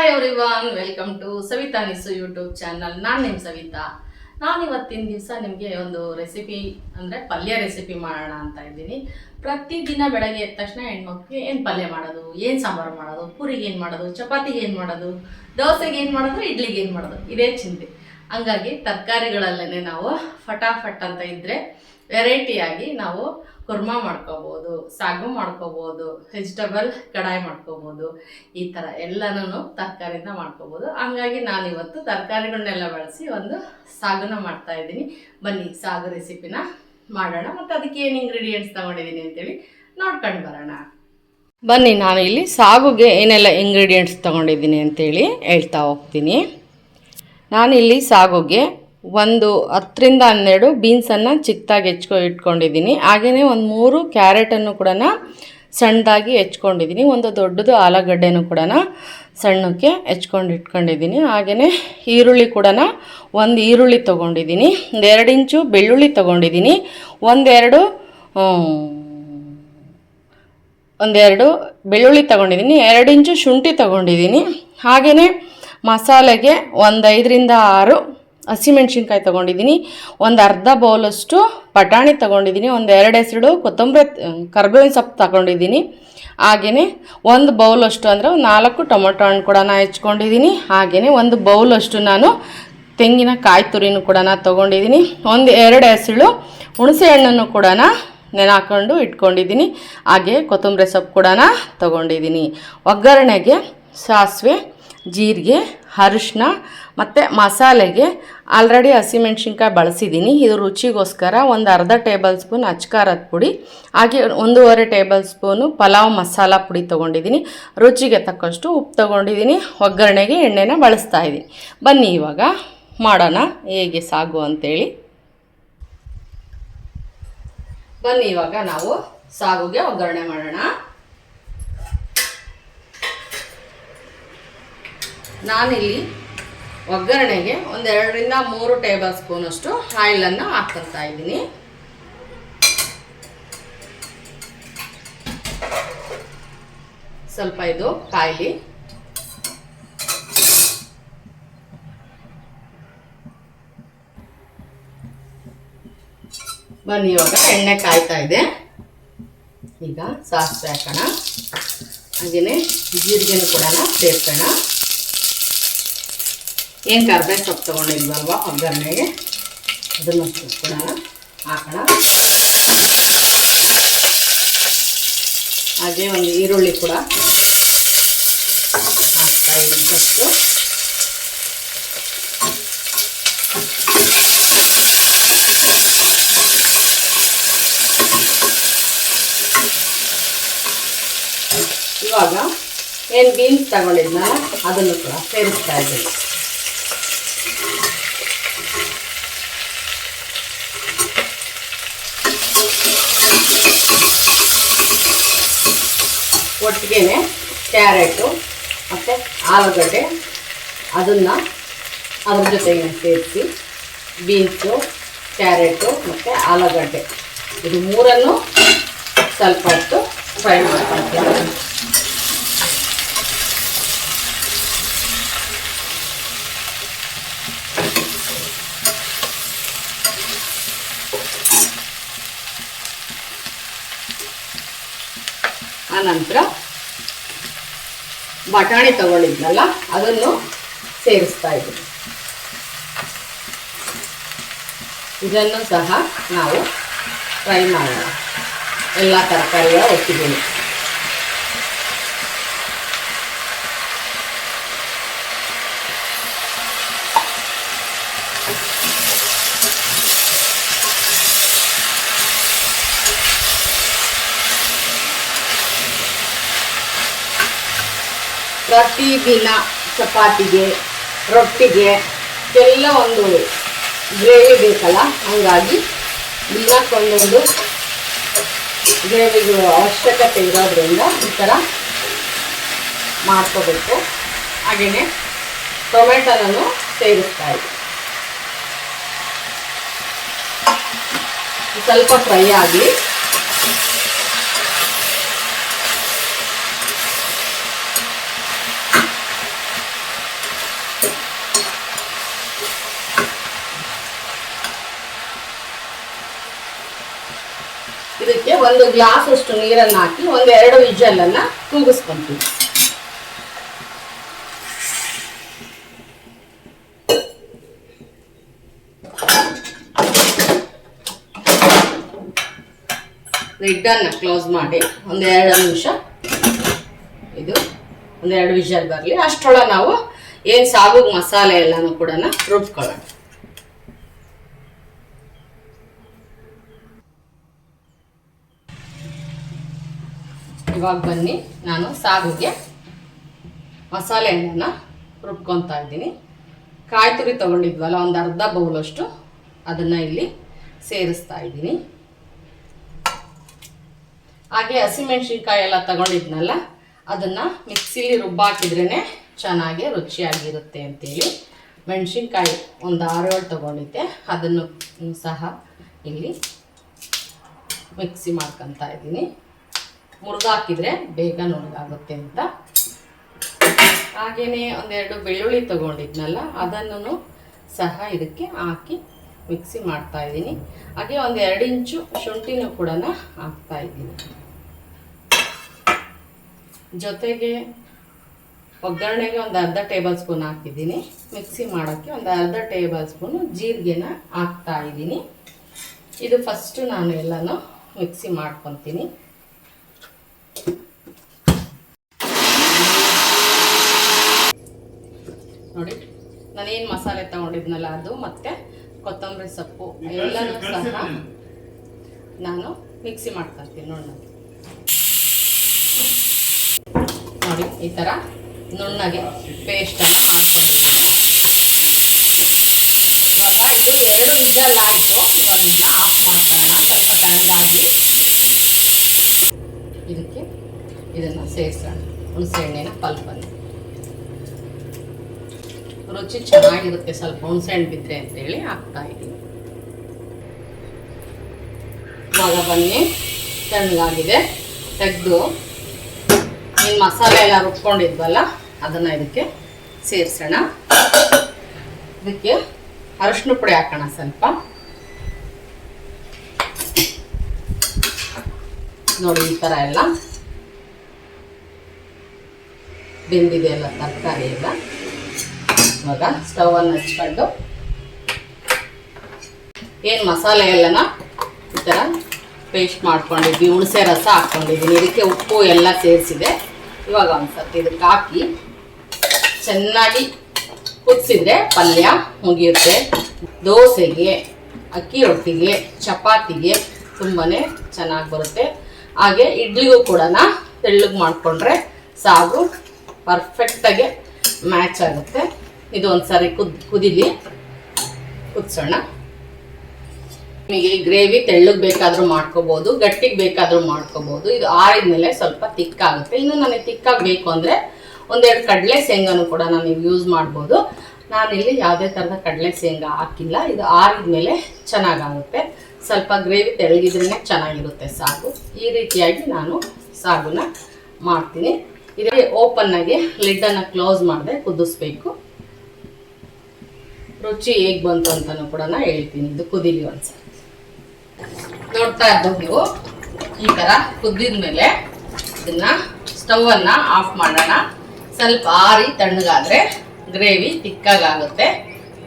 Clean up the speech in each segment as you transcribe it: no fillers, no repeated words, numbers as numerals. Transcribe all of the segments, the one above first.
Hi everyone, welcome to Savita Nisu YouTube channel. ನಾನು ನಿಮ್ಮ ಸವಿತಾ. ನಾನು ಇವತ್ತಿನ ದಿವಸ ನಿಮಗೆ ಒಂದು ರೆಸಿಪಿ ಅಂದರೆ ಪಲ್ಯ ರೆಸಿಪಿ ಮಾಡೋಣ ಅಂತ ಇದ್ದೀನಿ. ಪ್ರತಿದಿನ ಬೆಳಗ್ಗೆ ಎದ್ದ ತಕ್ಷಣ ಹೆಣ್ಮಕ್ಳಿಗೆ ಏನು ಪಲ್ಯ ಮಾಡೋದು, ಏನು ಸಾಂಬಾರು ಮಾಡೋದು, ಪೂರಿಗೆ ಏನು ಮಾಡೋದು, ಚಪಾತಿಗೆ ಏನು ಮಾಡೋದು, ದೋಸೆಗೆ ಏನು ಮಾಡೋದು, ಇಡ್ಲಿಗೆ ಏನು ಮಾಡೋದು, ಇದೇ ಚಿಂತೆ. ಹಂಗಾಗಿ ತರಕಾರಿಗಳಲ್ಲೇ ನಾವು ಫಟಾಫಟ್ ಅಂತ ಇದ್ದರೆ ವೆರೈಟಿಯಾಗಿ ನಾವು ಕುರ್ಮಾ ಮಾಡ್ಕೋಬೋದು, ಸಾಗು ಮಾಡ್ಕೋಬೋದು, ವೆಜಿಟಬಲ್ ಕಡಾಯಿ ಮಾಡ್ಕೋಬೋದು. ಈ ಥರ ಎಲ್ಲನೂ ತರಕಾರಿಯಿಂದ ಮಾಡ್ಕೋಬೋದು. ಹಂಗಾಗಿ ನಾನಿವತ್ತು ತರಕಾರಿಗಳನ್ನೆಲ್ಲ ಬಳಸಿ ಒಂದು ಸಾಗುನ ಮಾಡ್ತಾಯಿದ್ದೀನಿ. ಬನ್ನಿ ಸಾಗು ರೆಸಿಪಿನ ಮಾಡೋಣ. ಮತ್ತು ಅದಕ್ಕೆ ಏನು ಇಂಗ್ರೀಡಿಯೆಂಟ್ಸ್ ತೊಗೊಂಡಿದ್ದೀನಿ ಅಂತೇಳಿ ನೋಡ್ಕೊಂಡು ಬರೋಣ. ಬನ್ನಿ, ನಾನು ಇಲ್ಲಿ ಸಾಗುಗೆ ಏನೆಲ್ಲ ಇಂಗ್ರೀಡಿಯೆಂಟ್ಸ್ ತೊಗೊಂಡಿದ್ದೀನಿ ಅಂತೇಳಿ ಹೇಳ್ತಾ ಹೋಗ್ತೀನಿ. ನಾನಿಲ್ಲಿ ಸಾಗುಗೆ ಒಂದು 10-12 ಬೀನ್ಸನ್ನು ಚಿಕ್ಕದಾಗಿ ಇಟ್ಕೊಂಡಿದ್ದೀನಿ. ಹಾಗೆಯೇ ಒಂದು 3 ಕ್ಯಾರೆಟನ್ನು ಕೂಡ ಸಣ್ಣದಾಗಿ ಹೆಚ್ಕೊಂಡಿದ್ದೀನಿ. ಒಂದು ದೊಡ್ಡದು ಆಲೂಗಡ್ಡೆನೂ ಕೂಡ ಸಣ್ಣಕ್ಕೆ ಇಟ್ಕೊಂಡಿದ್ದೀನಿ. ಹಾಗೆಯೇ ಈರುಳ್ಳಿ ಕೂಡ ಒಂದು ಈರುಳ್ಳಿ ತೊಗೊಂಡಿದ್ದೀನಿ. 2 ಇಂಚು ಬೆಳ್ಳುಳ್ಳಿ ತೊಗೊಂಡಿದ್ದೀನಿ. ಒಂದೆರಡು ಬೆಳ್ಳುಳ್ಳಿ ತೊಗೊಂಡಿದ್ದೀನಿ. 2 ಇಂಚು ಶುಂಠಿ ತೊಗೊಂಡಿದ್ದೀನಿ. ಹಾಗೆಯೇ ಮಸಾಲೆಗೆ ಒಂದು 5-6 ಹಸಿಮೆಣ್ಸಿನ್ಕಾಯಿ ತೊಗೊಂಡಿದ್ದೀನಿ. ಒಂದು ಅರ್ಧ ಬೌಲಷ್ಟು ಬಟಾಣಿ ತೊಗೊಂಡಿದ್ದೀನಿ. ಒಂದು 2 ಹೆಸರು ಕೊತ್ತಂಬರಿ ಕರ್ಬೇವಿನ ಸೊಪ್ಪು ತೊಗೊಂಡಿದ್ದೀನಿ. ಹಾಗೆಯೇ ಒಂದು ಬೌಲಷ್ಟು ಅಂದರೆ 4 ಟೊಮೊಟೊ ಹಣ್ಣು ಕೂಡ ಹೆಚ್ಕೊಂಡಿದ್ದೀನಿ. ಹಾಗೆಯೇ ಒಂದು ಬೌಲಷ್ಟು ನಾನು ತೆಂಗಿನಕಾಯಿ ತುರಿನೂ ಕೂಡ ತೊಗೊಂಡಿದ್ದೀನಿ. ಒಂದು 2 ಹೆಸರು ಹುಣಸೆ ಹಣ್ಣನ್ನು ಕೂಡ ನೆನೆ ಇಟ್ಕೊಂಡಿದ್ದೀನಿ. ಹಾಗೆ ಕೊತ್ತಂಬರಿ ಸೊಪ್ಪು ಕೂಡ ತೊಗೊಂಡಿದ್ದೀನಿ. ಒಗ್ಗರಣೆಗೆ ಸಾಸಿವೆ, ಜೀರಿಗೆ, ಅರಿಶಿನ ಮತ್ತು ಮಸಾಲೆಗೆ ಆಲ್ರೆಡಿ ಹಸಿಮೆಣ್ಸಿನ್ಕಾಯಿ ಬಳಸಿದ್ದೀನಿ. ಇದು ರುಚಿಗೋಸ್ಕರ ಒಂದು ಅರ್ಧ ಟೇಬಲ್ ಸ್ಪೂನ್ ಅಚ್ಕಾರದ ಪುಡಿ, ಹಾಗೆ 1.5 ಟೇಬಲ್ ಸ್ಪೂನು ಪಲಾವ್ ಮಸಾಲ ಪುಡಿ ತೊಗೊಂಡಿದ್ದೀನಿ. ರುಚಿಗೆ ತಕ್ಕಷ್ಟು ಉಪ್ಪು ತೊಗೊಂಡಿದ್ದೀನಿ. ಒಗ್ಗರಣೆಗೆ ಎಣ್ಣೆನ ಬಳಸ್ತಾ ಇದ್ದೀನಿ. ಬನ್ನಿ ಇವಾಗ ಮಾಡೋಣ ಹೇಗೆ ಸಾಗು ಅಂತೇಳಿ. ಬನ್ನಿ ಇವಾಗ ನಾವು ಸಾಗುಗೆ ಒಗ್ಗರಣೆ ಮಾಡೋಣ. ನಾನಿಲ್ಲಿ ಒಗ್ಗರಣೆಗೆ ಒಂದು 2-3 ಟೇಬಲ್ ಸ್ಪೂನಷ್ಟು ಆಯಿಲನ್ನು ಹಾಕ್ಕೊಳ್ತಾ ಇದ್ದೀನಿ. ಸ್ವಲ್ಪ ಇದು ಕಾಯಿಲಿ. ಬನ್ನಿ ಇವಾಗ ಎಣ್ಣೆ ಕಾಯ್ತಾ ಇದೆ. ಈಗ ಸಾಸಿವೆ ಹಾಕೋಣ. ಹಾಗೆಯೇ ಜೀರಿಗೆನೂ ಕೂಡ ಸೇರ್ಸೋಣ. ಏನು ಕರ್ಬೇವು ಸೊಪ್ಪು ತೊಗೊಂಡಿಲ್ವಲ್ವ ಒಗ್ಗರಣೆಗೆ, ಅದನ್ನು ಕೂಡ ಹಾಕೋಣ. ಹಾಗೆ ಒಂದು ಈರುಳ್ಳಿ ಕೂಡ ಹಾಕ್ತಾ ಇದ್ದೀನಿ ಫಸ್ಟು. ಇವಾಗ ಏನು ಬೀನ್ಸ್ ತಗೊಂಡಿದ್ನಲ್ಲ ಅದನ್ನು ಕೂಡ ಸೇರಿಸ್ತಾ ಇದ್ದೀನಿ. ಒಟ್ಟಿಗೆ ಕ್ಯಾರೆಟು ಮತ್ತು ಆಲೂಗಡ್ಡೆ ಅದನ್ನು ಅದ್ರ ಜೊತೆಗೆ ಸೇರಿಸಿ, ಬೀನ್ಸು, ಕ್ಯಾರೆಟು ಮತ್ತು ಆಲೂಗಡ್ಡೆ ಇದು 3 ಸ್ವಲ್ಪ ಹೊತ್ತು ಫ್ರೈ ಮಾಡ್ಕೊಳ್ತೀನಿ. ಆನಂತರ ಬಟಾಣಿ ತಗೊಂಡಿದ್ನಲ್ಲ ಅದನ್ನು ಸೇರಿಸ್ತಾ ಇದ್ದೀನಿ. ಇದನ್ನು ಸಹ ನಾವು ಫ್ರೈ ಮಾಡೋಣ ಎಲ್ಲ ತರಕಾರಿಯ ಒಟ್ಟಿಗೆ. ಪ್ರತಿದಿನ ಚಪಾತಿಗೆ, ರೊಟ್ಟಿಗೆ ಎಲ್ಲ ಒಂದು ಗ್ರೇವಿ ಬೇಕಲ್ಲ, ಹಾಗಾಗಿ ದಿನಕ್ಕೊಂದೊಂದು ಗ್ರೇವಿಗೆ ಅವಶ್ಯಕತೆ ಇರೋದ್ರಿಂದ ಈ ಥರ ಮಾಡ್ಕೋಬೇಕು. ಹಾಗೆಯೇ ಟೊಮೆಟೊನನ್ನು ಸೇರಿಸ್ತಾ ಇದ್ದೀನಿ. ಸ್ವಲ್ಪ ಫ್ರೈ ಆಗಲಿ. ಒಂದು ಗ್ಲಾಸ್ ಅಷ್ಟು ನೀರನ್ನು ಹಾಕಿ ಒಂದು 2 ವಿಜಲನ್ನು ಕೂಗಿಸ್ಕೊಂತೀವಿ. ಲಿಡ್ಡನ್ನು ಕ್ಲೋಸ್ ಮಾಡಿ ಒಂದು 2 ನಿಮಿಷ ಇದು ಒಂದು 2 ವಿಜಲ್ ಬರಲಿ. ಅಷ್ಟರೊಳಗೆ ನಾವು ಏನು ಸಾಗುಗೆ ಮಸಾಲೆ ಎಲ್ಲನೂ ಕೂಡ ರುಬ್ಕೊಳ್ಳೋಣ. ಇವಾಗ ಬನ್ನಿ, ನಾನು ಸಾಗುಗೆ ಮಸಾಲೆಯನ್ನು ರುಬ್ಕೊತಾ ಇದ್ದೀನಿ. ಕಾಯಿ ತುರಿ ತೊಗೊಂಡಿದ್ವಲ್ಲ, ಒಂದು ಅರ್ಧ ಬೌಲಷ್ಟು ಅದನ್ನು ಇಲ್ಲಿ ಸೇರಿಸ್ತಾ ಇದ್ದೀನಿ. ಹಾಗೆ ಹಸಿಮೆಣ್ಸಿನ್ಕಾಯಿ ಎಲ್ಲ ತಗೊಂಡಿದ್ನಲ್ಲ, ಅದನ್ನು ಮಿಕ್ಸಿಲಿ ರುಬ್ಬಾಕಿದ್ರೇ ಚೆನ್ನಾಗಿ ರುಚಿಯಾಗಿರುತ್ತೆ ಅಂತೇಳಿ ಮೆಣಸಿನ್ಕಾಯಿ ಒಂದು 6-7 ತೊಗೊಂಡಿದ್ದೆ. ಅದನ್ನು ಸಹ ಇಲ್ಲಿ ಮಿಕ್ಸಿ ಮಾಡ್ಕೊತಾ ಇದ್ದೀನಿ. ಮುರಿದಾಕಿದ್ರೆ ಬೇಗ ನುಣ್ಣಗಾಗುತ್ತೆ ಅಂತ. ಹಾಗೆಯೇ 1-2 ಬೆಳ್ಳುಳ್ಳಿ ತೊಗೊಂಡಿದ್ನಲ್ಲ, ಅದನ್ನು ಸಹ ಇದಕ್ಕೆ ಹಾಕಿ ಮಿಕ್ಸಿ ಮಾಡ್ತಾ ಇದ್ದೀನಿ. ಹಾಗೆ 1-2 ಇಂಚು ಶುಂಠಿನೂ ಕೂಡ ಹಾಕ್ತಾ ಇದ್ದೀನಿ. ಜೊತೆಗೆ ಒಗ್ಗರಣೆಗೆ ಒಂದು ಅರ್ಧ ಟೇಬಲ್ ಸ್ಪೂನ್ ಹಾಕಿದ್ದೀನಿ. ಮಿಕ್ಸಿ ಮಾಡೋಕ್ಕೆ ಒಂದು ಅರ್ಧ ಟೇಬಲ್ ಸ್ಪೂನು ಜೀರಿಗೆನ ಹಾಕ್ತಾ ಇದ್ದೀನಿ. ಇದು ಫಸ್ಟು ನಾನು ಎಲ್ಲನೂ ಮಿಕ್ಸಿ ಮಾಡ್ಕೊತೀನಿ. ನೋಡಿ, ನಾನೇನು ಮಸಾಲೆ ತಗೊಂಡಿದ್ನಲ್ಲ ಅದು ಮತ್ತು ಕೊತ್ತಂಬರಿ ಸೊಪ್ಪು ಎಲ್ಲನೂ ಸಹ ನಾನು ಮಿಕ್ಸಿ ಮಾಡ್ಕೊತೀನಿ. ನೋಡಿ, ಈ ಥರ ನುಣ್ಣಗೆ ಪೇಸ್ಟನ್ನು ಮಾಡ್ಕೊಂಡಿದ್ದೀನಿ. ಇವಾಗ ಇದು 2 ವಿಜಲ್ ಆಯಿತು. ಇವಾಗ ಇದನ್ನ ಆಫ್ ಮಾಡ್ಕೊಳ್ಳೋಣ. ಸ್ವಲ್ಪ ತಣ್ಣಗಾಗಲಿ. ಇದಕ್ಕೆ ಇದನ್ನು ಸೇರಿಸೋಣ, ಹುಣಸೆಹಣ್ಣಿನ ಪಲ್ಪನ್ನು. ರುಚಿ ಚೆನ್ನಾಗಿರುತ್ತೆ, ಸ್ವಲ್ಪ ಹುಣಸೆಹಣ್ಣು ಬಿದ್ದರೆ ಅಂತೇಳಿ ಹಾಕ್ತಾ ಇದ್ದೀನಿ. ಇವಾಗ ಬನ್ನಿ, ತಣ್ಣಗಾಗಿದೆ. ತೆಗೆದು ಏನು ಮಸಾಲೆ ಎಲ್ಲ ರುಬ್ಕೊಂಡಿದ್ವಲ್ಲ ಅದನ್ನು ಇದಕ್ಕೆ ಸೇರಿಸೋಣ. ಇದಕ್ಕೆ ಅರಿಶಿನ ಪುಡಿ ಹಾಕೋಣ ಸ್ವಲ್ಪ. ನೋಡಿ, ಈ ಥರ ಎಲ್ಲ ಬೆಂದಿದೆ ಎಲ್ಲ ತರಕಾರಿ ಎಲ್ಲ. ಇವಾಗ ಸ್ಟವನ್ನು ಹಚ್ಕೊಂಡು ಏನು ಮಸಾಲೆ ಎಲ್ಲನ ಈ ಥರ ಪೇಸ್ಟ್ ಮಾಡ್ಕೊಂಡಿದ್ವಿ. ಹುಣಸೆ ರಸ ಹಾಕ್ಕೊಂಡಿದ್ದೀನಿ. ಇದಕ್ಕೆ ಉಪ್ಪು ಎಲ್ಲ ಸೇರಿಸಿದೆ. ಇವಾಗ ಒಂದು ಸರ್ತಿ ಇದಕ್ಕೆ ಹಾಕಿ ಚೆನ್ನಾಗಿ ಕುದಿಸಿದ್ರೆ ಪಲ್ಯ ಮುಗಿಯುತ್ತೆ. ದೋಸೆಗೆ, ಅಕ್ಕಿ ರೊಟ್ಟಿಗೆ, ಚಪಾತಿಗೆ ತುಂಬಾ ಚೆನ್ನಾಗಿ ಬರುತ್ತೆ. ಹಾಗೆ ಇಡ್ಲಿಗೂ ಕೂಡ ತೆಳ್ಳಗೆ ಮಾಡಿಕೊಂಡ್ರೆ ಸಾಗು ಪರ್ಫೆಕ್ಟಾಗಿ ಮ್ಯಾಚ್ ಆಗುತ್ತೆ. ಇದು ಒಂದು ಸಾರಿ ಕುದಿಸೋಣ. ನಿಮಗೆ ಗ್ರೇವಿ ತೆಳ್ಳಗೆ ಬೇಕಾದರೂ ಮಾಡ್ಕೋಬೋದು, ಗಟ್ಟಿಗೆ ಬೇಕಾದರೂ ಮಾಡ್ಕೋಬೋದು. ಇದು ಆರಿದ್ಮೇಲೆ ಸ್ವಲ್ಪ ತಿಕ್ಕಾಗುತ್ತೆ. ಇನ್ನು ನನಗೆ ತಿಕ್ಕಾಗಿ ಬೇಕು ಅಂದರೆ 1-2 ಕಡಲೆ ಶೇಂಗಾನು ಕೂಡ ನಾನು ಯೂಸ್ ಮಾಡ್ಬೋದು. ನಾನಿಲ್ಲಿ ಯಾವುದೇ ಥರದ ಕಡಲೆ ಶೇಂಗಾ ಹಾಕಿಲ್ಲ. ಇದು ಆರಿದ್ಮೇಲೆ ಚೆನ್ನಾಗಾಗುತ್ತೆ. ಸ್ವಲ್ಪ ಗ್ರೇವಿ ತೆಳ್ಳಗಿದ್ರೇ ಚೆನ್ನಾಗಿರುತ್ತೆ ಸಾಗು. ಈ ರೀತಿಯಾಗಿ ನಾನು ಸಾಗುನ ಮಾಡ್ತೀನಿ. ಇದಕ್ಕೆ ಓಪನ್ನಾಗಿ ಲಿಡ್ಡನ್ನು ಕ್ಲೋಸ್ ಮಾಡದೆ ಕುದಿಸ್ಬೇಕು. ರುಚಿ ಹೇಗೆ ಬಂತು ಅಂತಲೂ ಕೂಡ ಹೇಳ್ತೀನಿ. ಇದು ಕುದೀಲಿ ಒಂದ್ಸರಿ. ನೋಡ್ತಾ ಇರ್ಬೋದು ನೀವು, ಈ ಥರ ಕುದ್ದಿದ್ಮೇಲೆ ಇದನ್ನು ಸ್ಟವನ್ನು ಆಫ್ ಮಾಡೋಣ. ಸ್ವಲ್ಪ ಆರಿ ತಣ್ಣಗಾದರೆ ಗ್ರೇವಿ ತಿಕ್ಕಾಗುತ್ತೆ,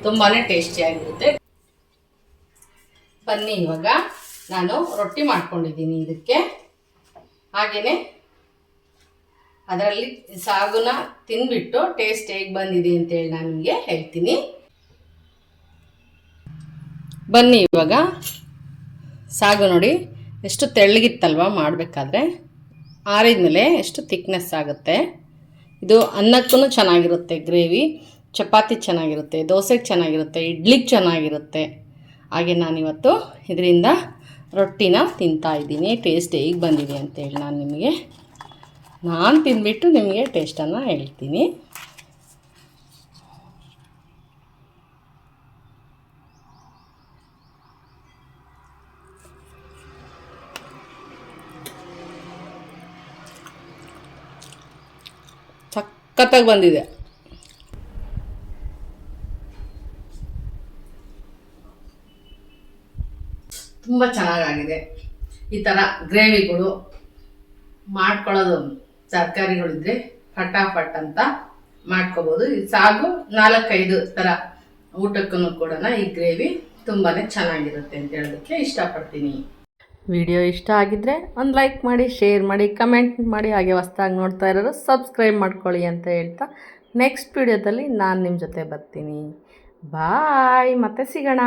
ತುಂಬಾ ಟೇಸ್ಟಿಯಾಗಿರುತ್ತೆ. ಬನ್ನಿ, ಇವಾಗ ನಾನು ರೊಟ್ಟಿ ಮಾಡ್ಕೊಂಡಿದ್ದೀನಿ ಇದಕ್ಕೆ. ಹಾಗೆಯೇ ಅದರಲ್ಲಿ ಸಾಗುನ ತಿಂದ್ಬಿಟ್ಟು ಟೇಸ್ಟ್ ಹೇಗೆ ಬಂದಿದೆ ಅಂತೇಳಿ ನಾನು ನಿಮಗೆ ಹೇಳ್ತೀನಿ. ಬನ್ನಿ, ಇವಾಗ ಸಾಗು ನೋಡಿ ಎಷ್ಟು ತೆಳ್ಳಗಿತ್ತಲ್ವ ಮಾಡಬೇಕಾದ್ರೆ. ಆರಿದ್ಮೇಲೆ ಎಷ್ಟು ಥಿಕ್ನೆಸ್ ಆಗುತ್ತೆ. ಇದು ಅನ್ನಕ್ಕೂ ಚೆನ್ನಾಗಿರುತ್ತೆ ಗ್ರೇವಿ, ಚಪಾತಿ ಚೆನ್ನಾಗಿರುತ್ತೆ, ದೋಸೆಗೆ ಚೆನ್ನಾಗಿರುತ್ತೆ, ಇಡ್ಲಿಗೆ ಚೆನ್ನಾಗಿರುತ್ತೆ. ಹಾಗೆ ನಾನಿವತ್ತು ಇದರಿಂದ ರೊಟ್ಟಿನ ತಿಂತಾಯಿದ್ದೀನಿ. ಟೇಸ್ಟ್ ಹೇಗೆ ಬಂದಿದೆ ಅಂತೇಳಿ ನಾನು ತಿಂದ್ಬಿಟ್ಟು ನಿಮಗೆ ಟೇಸ್ಟನ್ನು ಹೇಳ್ತೀನಿ. ಸಖತ್ತಾಗಿ ಬಂದಿದೆ. ತುಂಬ ಚೆನ್ನಾಗಾಗಿದೆ. ಈ ಥರ ಗ್ರೇವಿಗಳು ಮಾಡ್ಕೊಳ್ಳೋದು ತರಕಾರಿಗಳಿದ್ರೆ ಫಟಾಫಟ್ ಅಂತ ಮಾಡ್ಕೋಬೋದು. ಈ ಸಾಗು 4-5 ಥರ ಊಟಕ್ಕೂ ಕೂಡ ಈ ಗ್ರೇವಿ ತುಂಬಾ ಚೆನ್ನಾಗಿರುತ್ತೆ ಅಂತ ಹೇಳೋದಕ್ಕೆ ಇಷ್ಟಪಡ್ತೀನಿ. ವಿಡಿಯೋ ಇಷ್ಟ ಆಗಿದ್ದರೆ ಒಂದು ಲೈಕ್ ಮಾಡಿ, ಶೇರ್ ಮಾಡಿ, ಕಮೆಂಟ್ ಮಾಡಿ, ಹಾಗೆ ಹೊಸ್ದಾಗಿ ನೋಡ್ತಾ ಇರೋರು ಸಬ್ಸ್ಕ್ರೈಬ್ ಮಾಡ್ಕೊಳ್ಳಿ ಅಂತ ಹೇಳ್ತಾ ನೆಕ್ಸ್ಟ್ ವಿಡಿಯೋದಲ್ಲಿ ನಾನು ನಿಮ್ಮ ಜೊತೆ ಬರ್ತೀನಿ. ಬಾಯ್, ಮತ್ತೆ ಸಿಗೋಣ.